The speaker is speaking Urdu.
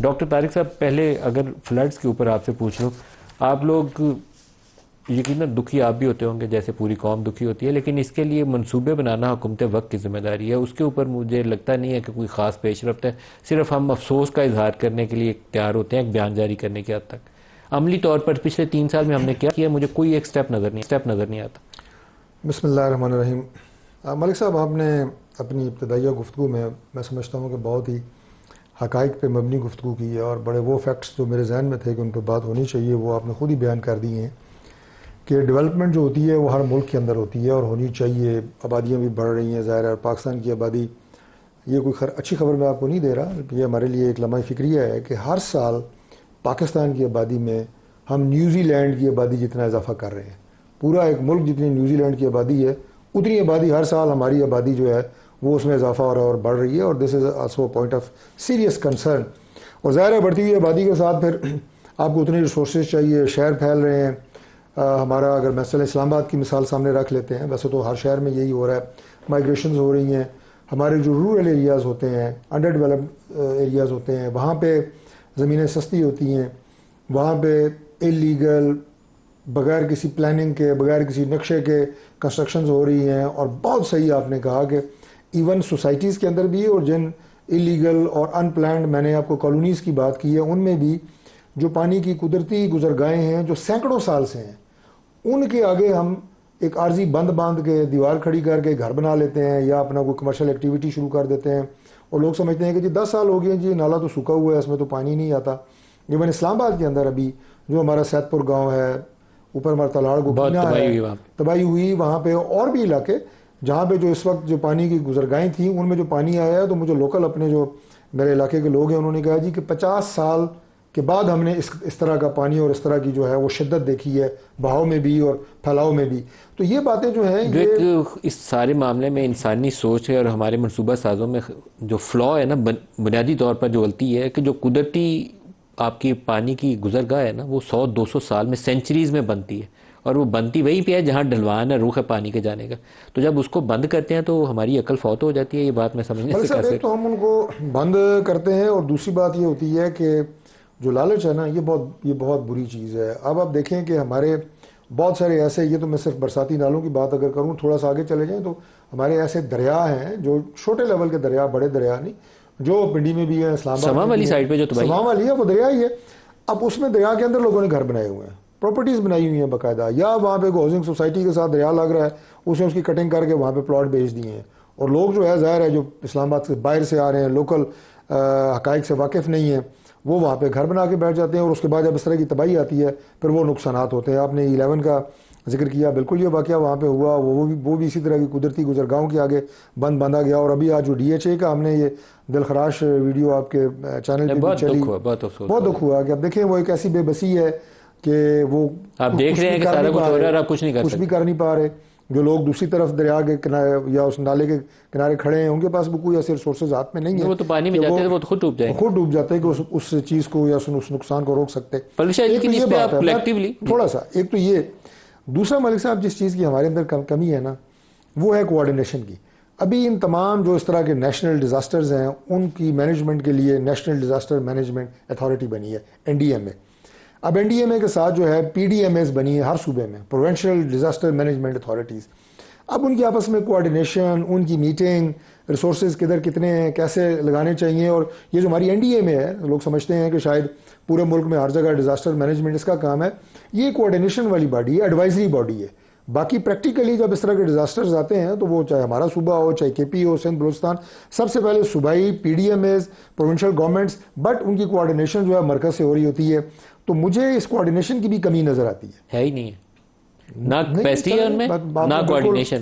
ڈاکٹر طارق صاحب، پہلے اگر فلڈز کے اوپر آپ سے پوچھ لو، آپ لوگ یقیناً دکھی آپ بھی ہوتے ہوں گے جیسے پوری قوم دکھی ہوتی ہے، لیکن اس کے لیے منصوبے بنانا حکومت وقت کی ذمہ داری ہے. اس کے اوپر مجھے لگتا نہیں ہے کہ کوئی خاص پیش رفت ہے. صرف ہم افسوس کا اظہار کرنے کے لیے تیار ہوتے ہیں ایک بیان جاری کرنے کی حد تک. عملی طور پر پچھلے 3 سال میں ہم نے کیا کیا، مجھے کوئی ایک سٹیپ نظر نہیں آتا. بسم اللہ الرحمن الرحیم. ملک صاحب، آپ نے اپنی ابتدائیہ گفتگو میں سمجھتا ہوں کہ بہت ہی حقائق پہ مبنی گفتگو کی ہے، اور بڑے وہ فیکٹس جو میرے ذہن میں تھے کہ ان پہ بات ہونی چاہیے وہ آپ نے خود ہی بیان کر دی ہیں کہ ڈیولپمنٹ جو ہوتی ہے وہ ہر ملک کے اندر ہوتی ہے اور ہونی چاہیے. آبادیاں بھی بڑھ رہی ہیں، ظاہر ہے. پاکستان کی آبادی، یہ کوئی اچھی خبر میں آپ کو نہیں دے رہا، یہ ہمارے لیے ایک لمحہ فکریہ ہے کہ ہر سال پاکستان کی آبادی میں ہم نیوزی لینڈ کی آبادی جتنا اضافہ کر رہے ہیں. پورا ایک ملک جتنی نیوزی لینڈ کی آبادی ہے اتنی آبادی ہر سال ہماری آبادی جو ہے وہ اس میں اضافہ ہو رہا ہے اور بڑھ رہی ہے، اور this is also point of serious concern. اور ظاہر ہے بڑھتی ہوئی آبادی کے ساتھ پھر آپ کو اتنے ریسورسز چاہیے. شہر پھیل رہے ہیں. ہمارا اگر مثلا اسلام آباد کی مثال سامنے رکھ لیتے ہیں، ویسے تو ہر شہر میں یہی ہو رہا ہے، مائیگریشنز ہو رہی ہیں. ہمارے جو رورل ایریاز ہوتے ہیں، انڈر ڈیولپڈ ایریاز ہوتے ہیں، وہاں پہ زمینیں سستی ہوتی ہیں، وہاں پہ اللیگل، بغیر کسی پلاننگ کے، بغیر کسی نقشے کے کنسٹرکشنز ہو رہی ہیں. اور بہت صحیح آپ نے کہا کہ ایون سوسائٹیز کے اندر بھی، اور جن اللیگل اور ان پلانڈ، میں نے آپ کو کالونیز کی بات کی ہے، ان میں بھی جو پانی کی قدرتی گزرگاہیں ہیں جو سینکڑوں سال سے ہیں، ان کے آگے ہم ایک عارضی بند باندھ کے، دیوار کھڑی کر کے گھر بنا لیتے ہیں یا اپنا کوئی کمرشل ایکٹیویٹی شروع کر دیتے ہیں، اور لوگ سمجھتے ہیں کہ جی 10 سال ہو گئے، جی نالا تو سوکھا ہوا ہے، اس میں تو پانی نہیں آتا. ایون اسلام آباد کے اندر ابھی جو ہمارا سیت پور گاؤں ہے، اوپر ہمارا تلاڑ گوکینا ہے، تباہی ہوئی وہاں پہ، اور بھی علاقے جہاں پہ جو اس وقت جو پانی کی گزرگاہیں تھیں ان میں جو پانی آیا ہے. تو مجھے لوکل اپنے جو میرے علاقے کے لوگ ہیں انہوں نے کہا جی کہ 50 سال کے بعد ہم نے اس طرح کا پانی اور اس طرح کی جو ہے وہ شدت دیکھی ہے، بہاؤ میں بھی اور پھیلاؤ میں بھی. تو یہ باتیں جو ہیں ایک اس سارے معاملے میں انسانی سوچ ہے اور ہمارے منصوبہ سازوں میں جو فلا ہے نا، بنیادی طور پر جو غلطی ہے کہ جو قدرتی آپ کی پانی کی گزرگاہ ہے نا، وہ 100-200 سال میں، سینچریز میں بنتی ہے، اور وہ بنتی وہیں پہ ہے جہاں ڈھلوان ہے روح ہے پانی کے جانے کا. تو جب اس کو بند کرتے ہیں تو ہماری عقل فوت ہو جاتی ہے. یہ بات میں سمجھنے سے ایک تو ہم ان کو بند کرتے ہیں، اور دوسری بات یہ ہوتی ہے کہ جو لالچ ہے نا، یہ بہت بری چیز ہے. اب آپ دیکھیں کہ ہمارے بہت سارے ایسے، یہ تو میں صرف برساتی نالوں کی بات اگر کروں، تھوڑا سا آگے چلے جائیں تو ہمارے ایسے دریا ہیں جو چھوٹے لیول کے دریا، بڑے دریا نہیں، جو پنڈی میں بھی ہے، اسلام آباد سما والی سائڈ پہ جو سما والی ہے وہ دریا ہی ہے. اب اس میں دریا کے اندر لوگوں نے گھر بنائے ہوئے ہیں، پراپرٹیز بنائی ہوئی ہیں باقاعدہ، یا وہاں پہ ہاؤسنگ سوسائٹی کے ساتھ دریا لگ رہا ہے، اس نے اس کی کٹنگ کر کے وہاں پہ پلاٹ بیچ دیے ہیں. اور لوگ جو ہے ظاہر ہے جو اسلام آباد سے باہر سے آ رہے ہیں، لوکل حقائق سے واقف نہیں ہیں، وہ وہاں پہ گھر بنا کے بیٹھ جاتے ہیں، اور اس کے بعد جب اس طرح کی تباہی آتی ہے پھر وہ نقصانات ہوتے ہیں. آپ نے 11 کا ذکر کیا، بالکل یہ واقعہ وہاں پہ ہوا، وہ بھی اسی طرح کی قدرتی گزرگاہوں کے آگے بند باندھا گیا. اور ابھی آج جو DHA کا ہم نے یہ دلخراش ویڈیو آپ کے چینل پہ بھی چلی، بہت دکھ ہوا کہ اب دیکھیں وہ ایک ایسی بے بسی ہے کہ وہ آپ دیکھ رہے ہیں کہ سارا کچھ ہو رہا ہے اور آپ کچھ بھی کر نہیں پا رہے. جو لوگ دوسری طرف دریا کے کنارے یا اس نالے کے کنارے کھڑے ہیں، ان کے پاس بھی کوئی ایسے ریسورسز ہاتھ میں نہیں ہیں، وہ تو پانی میں جاتے ہیں، وہ خود ڈوب جاتے ہیں کہ اس چیز کو یا اس نقصان کو روک سکتے. تھوڑا سا ایک تو یہ. دوسرا ملک صاحب، جس چیز کی ہمارے اندر کمی ہے نا، وہ ہے کوآرڈینیشن کی. ابھی ان تمام جو اس طرح کے نیشنل ڈیزاسٹرز ہیں ان کی مینجمنٹ کے لیے نیشنل ڈیزاسٹر مینجمنٹ اتھارٹی بنی ہے، NDMA. اب NDMA کے ساتھ جو ہے PDMAs بنی ہے ہر صوبے میں، پروونشل ڈیزاسٹر مینجمنٹ اتھارٹیز. اب ان کی آپس میں کوآرڈینیشن، ان کی میٹنگ، ریسورسز کدھر کتنے ہیں، کیسے لگانے چاہیے. اور یہ جو ہماری NDMA ہے، لوگ سمجھتے ہیں کہ شاید پورے ملک میں ہر جگہ ڈیزاسٹر مینجمنٹ اس کا کام ہے. یہ کوآرڈینیشن والی باڈی ہے، ایڈوائزری باڈی ہے. باقی پریکٹیکلی جب اس طرح کے ڈیزاسٹرز آتے ہیں تو وہ چاہے ہمارا صوبہ ہو، چاہے KP ہو، سندھ بلوچستان، سب سے پہلے صوبائی PDMAs، provincial governments, but in کی کوآرڈینیشن جو ہے مرکز سے ہو رہی ہوتی ہے. تو مجھے اس کوآرڈینیشن کی بھی کمی نظر آتی ہے ہی نہیں ہے، نہ کیپیسٹی ہے ان میں، نہ کوآرڈینیشن.